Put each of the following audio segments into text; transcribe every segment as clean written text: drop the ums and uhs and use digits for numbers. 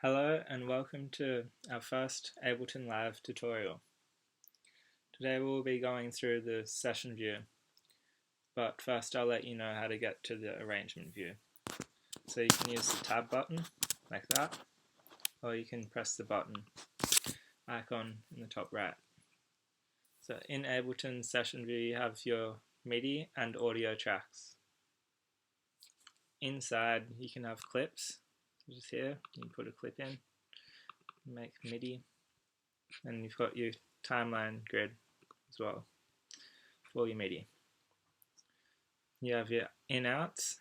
Hello and welcome to our first Ableton Live tutorial. Today we'll be going through the session view, but first I'll let you know how to get to the arrangement view. So you can use the tab button like that, or you can press the button icon in the top right. So in Ableton session view you have your MIDI and audio tracks. Inside you can have clips, just here, you can put a clip in, make MIDI, and you've got your timeline grid as well for your MIDI. You have your in-outs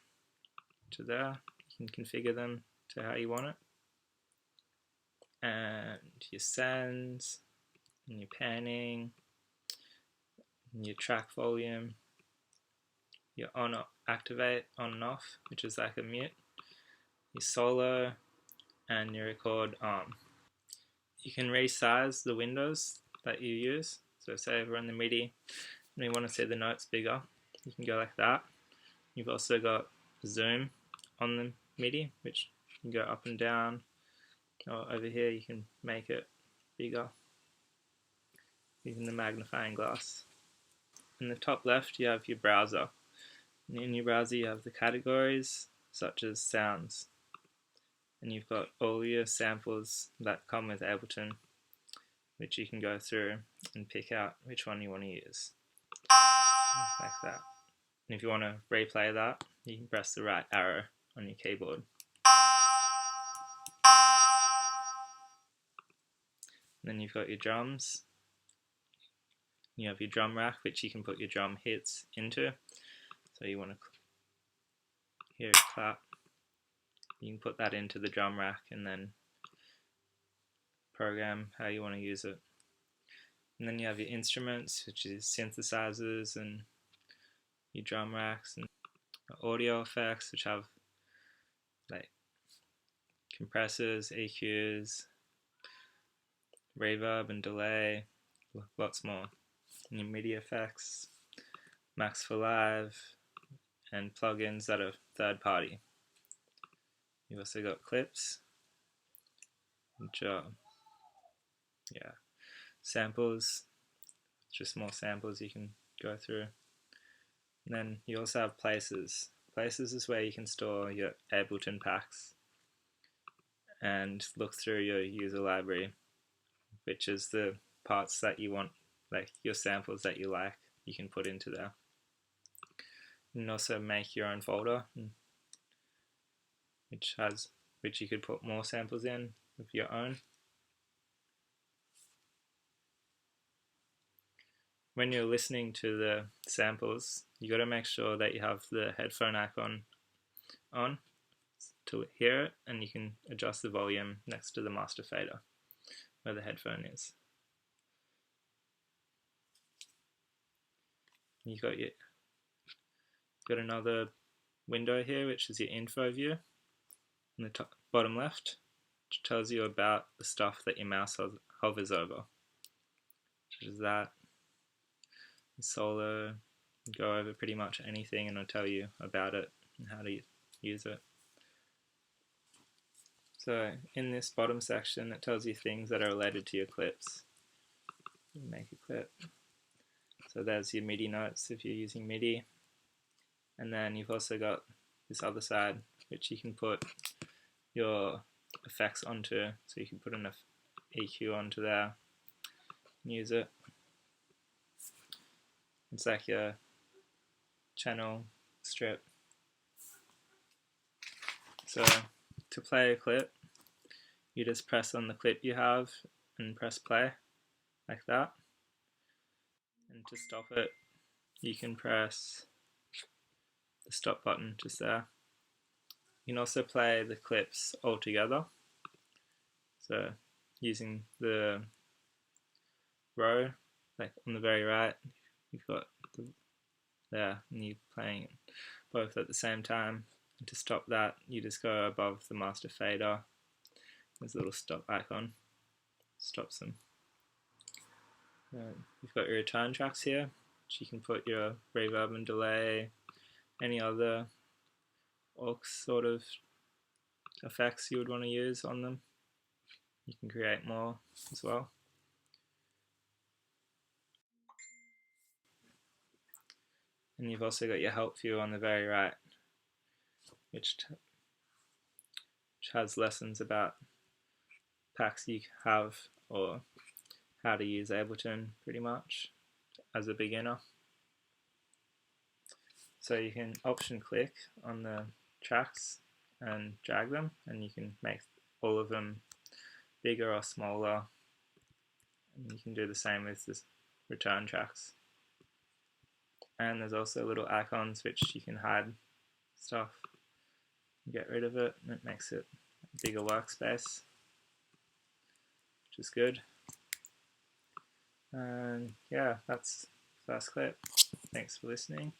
to there, you can configure them to how you want it, and your sends, and your panning, and your track volume, your on activate, on and off, which is like a mute, your solo, and your record arm. You can resize the windows that you use, so say we're on the MIDI and we want to see the notes bigger, you can go like that. You've also got zoom on the MIDI, which you can go up and down, or over here you can make it bigger using the magnifying glass. In the top left you have your browser, and in your browser you have the categories such as sounds, and you've got all your samples that come with Ableton, which you can go through and pick out which one you want to use, like that. And if you want to replay that, you can press the right arrow on your keyboard. And then you've got your drums. You have your drum rack, which you can put your drum hits into. So you want to hear a clap, you can put that into the drum rack and then program how you want to use it. And then you have your instruments, which is synthesizers, and your drum racks, and audio effects, which have like compressors, EQs, reverb and delay, lots more. And your MIDI effects, Max for Live, and plugins that are third party. You've also got clips, which are samples, just more samples you can go through. And then you also have places. Places is where you can store your Ableton packs and look through your user library, which is the parts that you want, like your samples that you like, you can put into there. You can also make your own folder, which you could put more samples in of your own. When you're listening to the samples, you got to make sure that you have the headphone icon on to hear it, and you can adjust the volume next to the master fader where the headphone is. You got another window here, which is your info view in the top, bottom left, which tells you about the stuff that your mouse hovers over, which is that. Solo, go over pretty much anything and I'll tell you about it and how to use it. So in this bottom section it tells you things that are related to your clips. Make a clip. So there's your MIDI notes if you're using MIDI, and then you've also got this other side which you can put your effects onto, so you can put an EQ onto there and use it. It's like your channel strip. So to play a clip, you just press on the clip you have and press play, like that. And to stop it, you can press the stop button just there. You can also play the clips all together. So using the row, like on the very right, you've got there, and you're playing both at the same time. And to stop that, you just go above the master fader. There's a little stop icon, stops them. You've got your return tracks here, which you can put your reverb and delay, any other aux sort of effects you would want to use on them. you can create more as well. And you've also got your help view on the very right, which has lessons about packs you have or how to use Ableton pretty much as a beginner. So you can option click on the tracks and drag them, and you can make all of them bigger or smaller, and you can do the same with the return tracks. And there's also little icons which you can hide stuff, get rid of it, and it makes it a bigger workspace, which is good. And yeah, that's the first clip. Thanks for listening.